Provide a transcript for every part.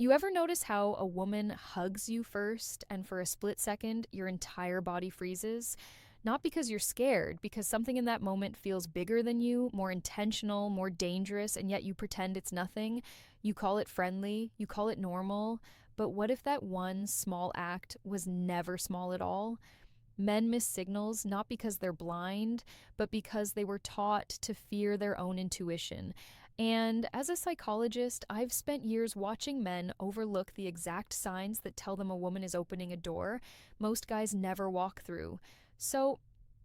You ever notice how a woman hugs you first, and for a split second, your entire body freezes? Not because you're scared, because something in that moment feels bigger than you, more intentional, more dangerous, and yet you pretend it's nothing. You call it friendly, you call it normal. But what if that one small act was never small at all? Men miss signals not because they're blind, but because they were taught to fear their own intuition. And as a psychologist, I've spent years watching men overlook the exact signs that tell them a woman is opening a door most guys never walk through. So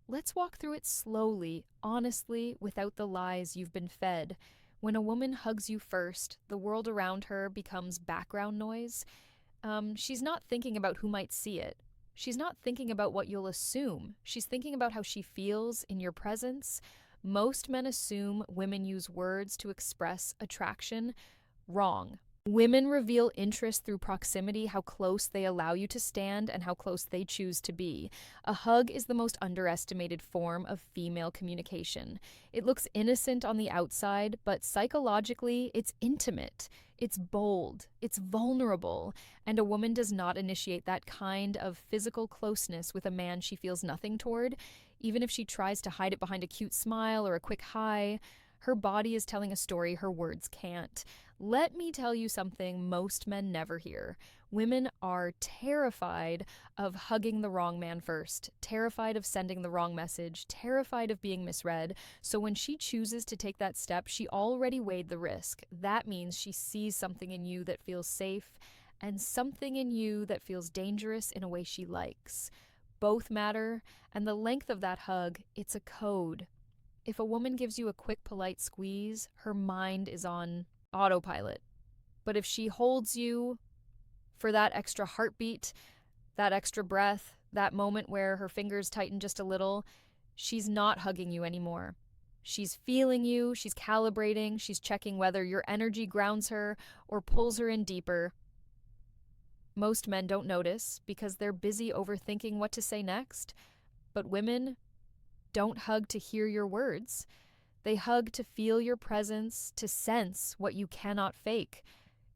let's walk through it slowly, honestly, without the lies you've been fed. When a woman hugs you first, the world around her becomes background noise. She's not thinking about who might see it. She's not thinking about what you'll assume. She's thinking about how she feels in your presence. Most men assume women use words to express attraction. Wrong. Women reveal interest through proximity, how close they allow you to stand and how close they choose to be. A hug is the most underestimated form of female communication. It looks innocent on the outside, but psychologically, it's intimate. It's bold. It's vulnerable. And a woman does not initiate that kind of physical closeness with a man she feels nothing toward, even if she tries to hide it behind a cute smile or a quick hi. Her body is telling a story her words can't. Let me tell you something most men never hear. Women are terrified of hugging the wrong man first, terrified of sending the wrong message, terrified of being misread. So when she chooses to take that step, she already weighed the risk. That means she sees something in you that feels safe and something in you that feels dangerous in a way she likes. Both matter, and the length of that hug, it's a code. If a woman gives you a quick, polite squeeze, her mind is on autopilot. But if she holds you for that extra heartbeat, that extra breath, that moment where her fingers tighten just a little, she's not hugging you anymore. She's feeling you, she's calibrating, she's checking whether your energy grounds her or pulls her in deeper. Most men don't notice because they're busy overthinking what to say next, but women don't hug to hear your words. They hug to feel your presence, to sense what you cannot fake.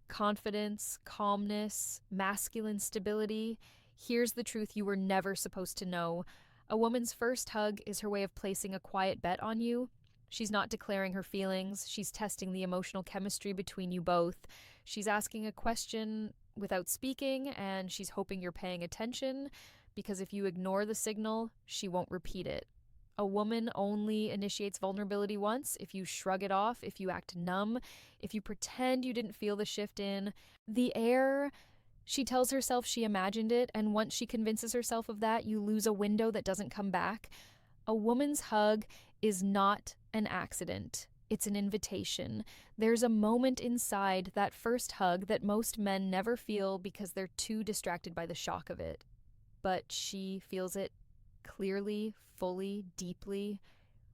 Confidence, calmness, masculine stability. Here's the truth you were never supposed to know. A woman's first hug is her way of placing a quiet bet on you. She's not declaring her feelings. She's testing the emotional chemistry between you both. She's asking a question without speaking, and she's hoping you're paying attention, because if you ignore the signal, she won't repeat it. A woman only initiates vulnerability once if you shrug it off, if you act numb, if you pretend you didn't feel the shift in the air. She tells herself she imagined it, and once she convinces herself of that, you lose a window that doesn't come back. A woman's hug is not an accident. It's an invitation. There's a moment inside that first hug that most men never feel because they're too distracted by the shock of it. But she feels it clearly, fully, deeply.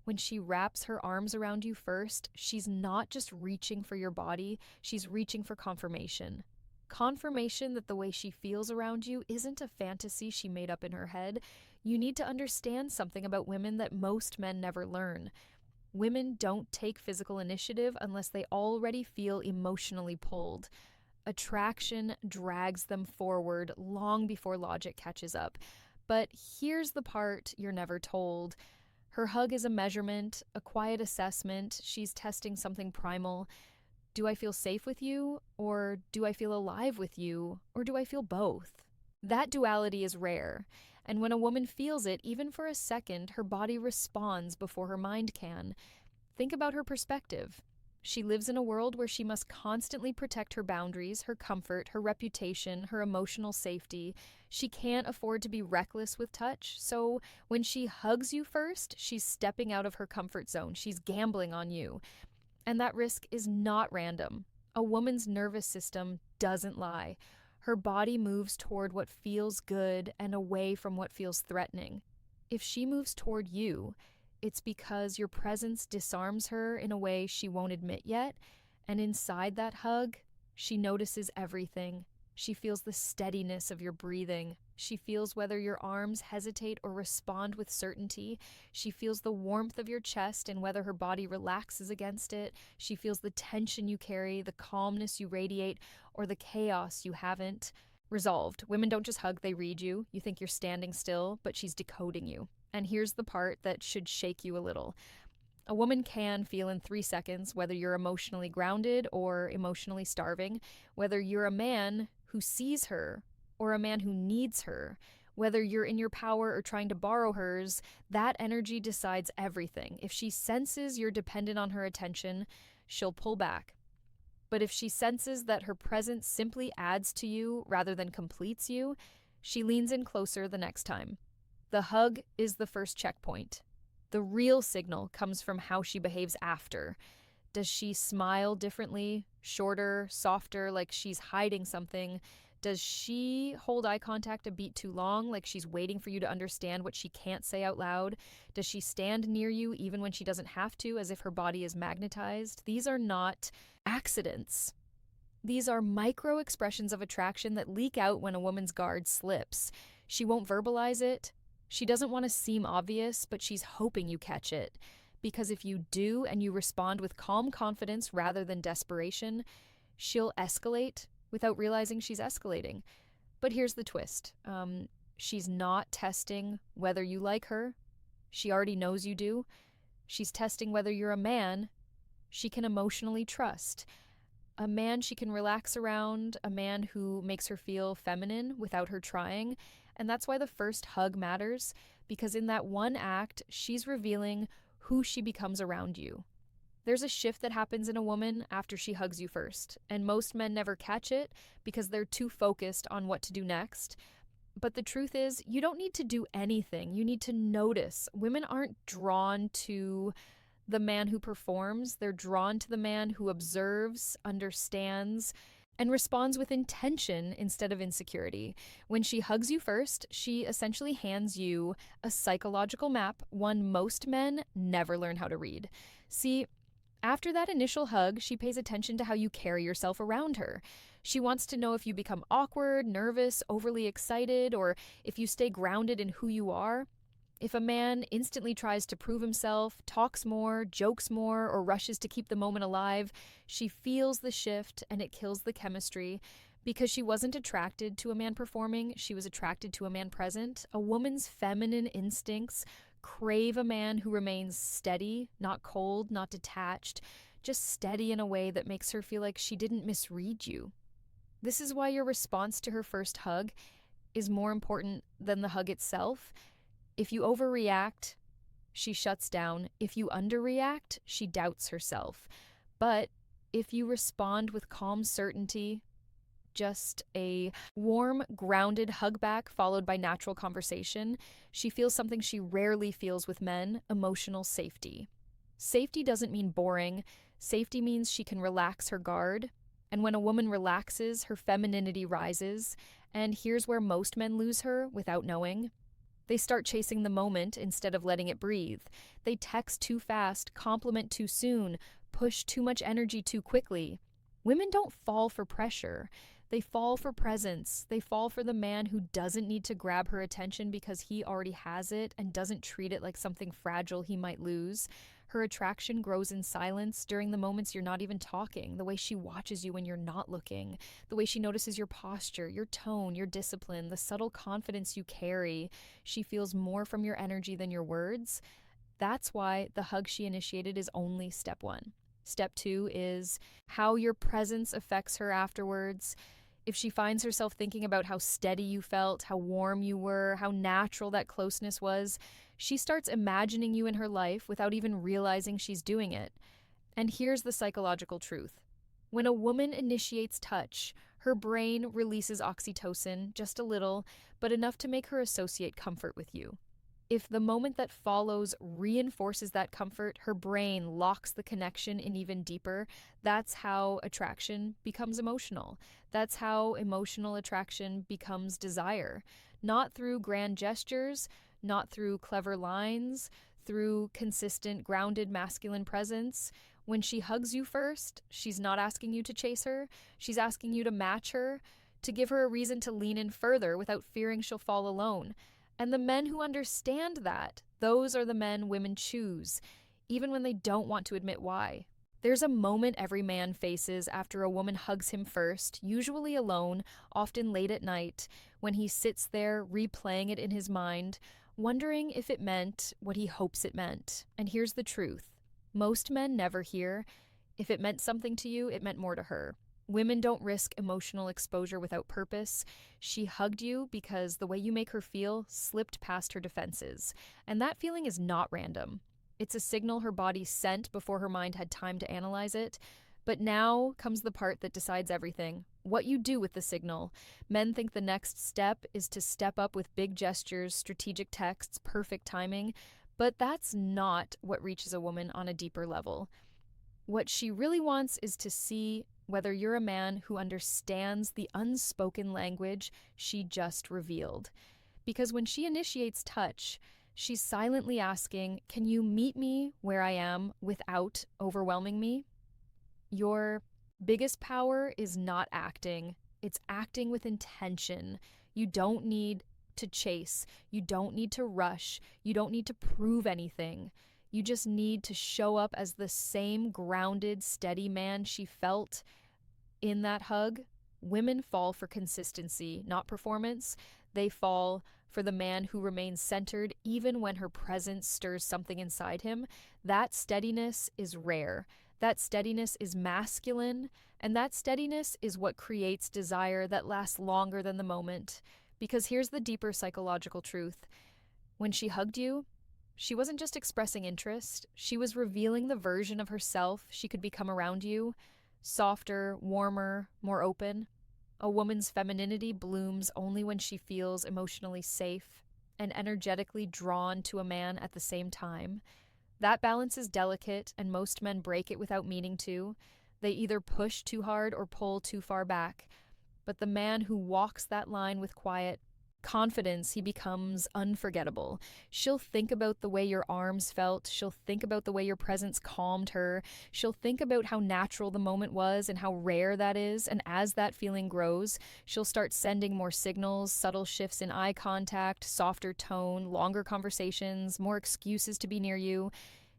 When she wraps her arms around you first, she's not just reaching for your body, she's reaching for confirmation. Confirmation that the way she feels around you isn't a fantasy she made up in her head. You need to understand something about women that most men never learn. Women don't take physical initiative unless they already feel emotionally pulled. Attraction drags them forward long before logic catches up. But here's the part you're never told. Her hug is a measurement, a quiet assessment. She's testing something primal. Do I feel safe with you? Or do I feel alive with you? Or do I feel both? That duality is rare. And when a woman feels it, even for a second, her body responds before her mind can. Think about her perspective. She lives in a world where she must constantly protect her boundaries, her comfort, her reputation, her emotional safety. She can't afford to be reckless with touch, so when she hugs you first, she's stepping out of her comfort zone. She's gambling on you. And that risk is not random. A woman's nervous system doesn't lie. Her body moves toward what feels good and away from what feels threatening. If she moves toward you, it's because your presence disarms her in a way she won't admit yet, and inside that hug, she notices everything. She feels the steadiness of your breathing. She feels whether your arms hesitate or respond with certainty. She feels the warmth of your chest and whether her body relaxes against it. She feels the tension you carry, the calmness you radiate, or the chaos you haven't resolved. Women don't just hug, they read you. You think you're standing still, but she's decoding you. And here's the part that should shake you a little. A woman can feel in 3 seconds whether you're emotionally grounded or emotionally starving, whether you're a man who sees her or a man who needs her, whether you're in your power or trying to borrow hers. That energy decides everything. If she senses you're dependent on her attention, she'll pull back. But if she senses that her presence simply adds to you rather than completes you, she leans in closer the next time. The hug is the first checkpoint. The real signal comes from how she behaves after. Does she smile differently, shorter, softer, like she's hiding something? Does she hold eye contact a beat too long, like she's waiting for you to understand what she can't say out loud? Does she stand near you even when she doesn't have to, as if her body is magnetized? These are not accidents. These are micro expressions of attraction that leak out when a woman's guard slips. She won't verbalize it. She doesn't want to seem obvious, but she's hoping you catch it. Because if you do and you respond with calm confidence rather than desperation, she'll escalate without realizing she's escalating. But here's the twist. She's not testing whether you like her. She already knows you do. She's testing whether you're a man she can emotionally trust. A man she can relax around, a man who makes her feel feminine without her trying. And that's why the first hug matters, because in that one act, she's revealing who she becomes around you. There's a shift that happens in a woman after she hugs you first, and most men never catch it because they're too focused on what to do next. But the truth is, you don't need to do anything. You need to notice. Women aren't drawn to the man who performs. They're drawn to the man who observes, understands, and responds with intention instead of insecurity. When she hugs you first, she essentially hands you a psychological map, one most men never learn how to read. See, after that initial hug, she pays attention to how you carry yourself around her. She wants to know if you become awkward, nervous, overly excited, or if you stay grounded in who you are. If a man instantly tries to prove himself, talks more, jokes more, or rushes to keep the moment alive, she feels the shift and it kills the chemistry. Because she wasn't attracted to a man performing, she was attracted to a man present. A woman's feminine instincts crave a man who remains steady, not cold, not detached, just steady in a way that makes her feel like she didn't misread you. This is why your response to her first hug is more important than the hug itself. If you overreact, she shuts down. If you underreact, she doubts herself. But if you respond with calm certainty, just a warm, grounded hug back followed by natural conversation, she feels something she rarely feels with men: emotional safety. Safety doesn't mean boring. Safety means she can relax her guard. And when a woman relaxes, her femininity rises. And here's where most men lose her without knowing. They start chasing the moment instead of letting it breathe. They text too fast, compliment too soon, push too much energy too quickly. Women don't fall for pressure. They fall for presence. They fall for the man who doesn't need to grab her attention because he already has it and doesn't treat it like something fragile he might lose. Her attraction grows in silence during the moments you're not even talking, the way she watches you when you're not looking, the way she notices your posture, your tone, your discipline, the subtle confidence you carry. She feels more from your energy than your words. That's why the hug she initiated is only step 1. Step 2 is how your presence affects her afterwards. If she finds herself thinking about how steady you felt, how warm you were, how natural that closeness was, she starts imagining you in her life without even realizing she's doing it. And here's the psychological truth. When a woman initiates touch, her brain releases oxytocin, just a little, but enough to make her associate comfort with you. If the moment that follows reinforces that comfort, her brain locks the connection in even deeper. That's how attraction becomes emotional. That's how emotional attraction becomes desire. Not through grand gestures, not through clever lines, through consistent, grounded masculine presence. When she hugs you first, she's not asking you to chase her. She's asking you to match her, to give her a reason to lean in further without fearing she'll fall alone. And the men who understand that, those are the men women choose, even when they don't want to admit why. There's a moment every man faces after a woman hugs him first, usually alone, often late at night, when he sits there replaying it in his mind, wondering if it meant what he hopes it meant. And here's the truth. Most men never hear, if it meant something to you, it meant more to her. Women don't risk emotional exposure without purpose. She hugged you because the way you make her feel slipped past her defenses. And that feeling is not random. It's a signal her body sent before her mind had time to analyze it. But now comes the part that decides everything. What you do with the signal. Men think the next step is to step up with big gestures, strategic texts, perfect timing. But that's not what reaches a woman on a deeper level. What she really wants is to see whether you're a man who understands the unspoken language she just revealed. Because when she initiates touch, she's silently asking, can you meet me where I am without overwhelming me? Your biggest power is not acting, it's acting with intention. You don't need to chase, you don't need to rush, you don't need to prove anything. You just need to show up as the same grounded, steady man she felt in that hug. Women fall for consistency, not performance. They fall for the man who remains centered even when her presence stirs something inside him. That steadiness is rare. That steadiness is masculine, and that steadiness is what creates desire that lasts longer than the moment. Because here's the deeper psychological truth. When she hugged you, she wasn't just expressing interest, she was revealing the version of herself she could become around you, softer, warmer, more open. A woman's femininity blooms only when she feels emotionally safe and energetically drawn to a man at the same time. That balance is delicate, and most men break it without meaning to. They either push too hard or pull too far back. But the man who walks that line with quiet confidence, he becomes unforgettable. She'll think about the way your arms felt. She'll think about the way your presence calmed her. She'll think about how natural the moment was and how rare that is. And as that feeling grows, she'll start sending more signals, subtle shifts in eye contact, softer tone, longer conversations, more excuses to be near you.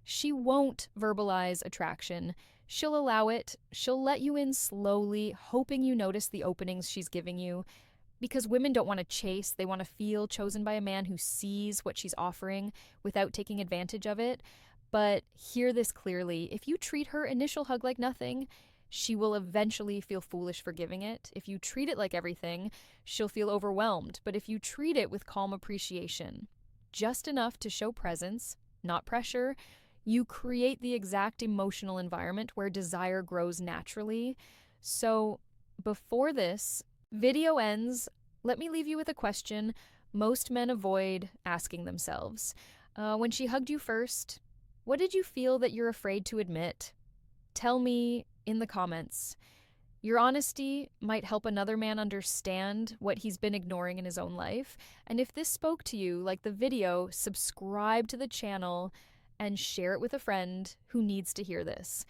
She won't verbalize attraction. She'll allow it. She'll let you in slowly, hoping you notice the openings she's giving you. Because women don't want to chase, they want to feel chosen by a man who sees what she's offering without taking advantage of it. But hear this clearly, if you treat her initial hug like nothing, she will eventually feel foolish for giving it. If you treat it like everything, she'll feel overwhelmed. But if you treat it with calm appreciation, just enough to show presence, not pressure, you create the exact emotional environment where desire grows naturally. So before this video ends, let me leave you with a question most men avoid asking themselves. When she hugged you first, what did you feel that you're afraid to admit? Tell me in the comments. Your honesty might help another man understand what he's been ignoring in his own life. And if this spoke to you, like the video, subscribe to the channel and share it with a friend who needs to hear this.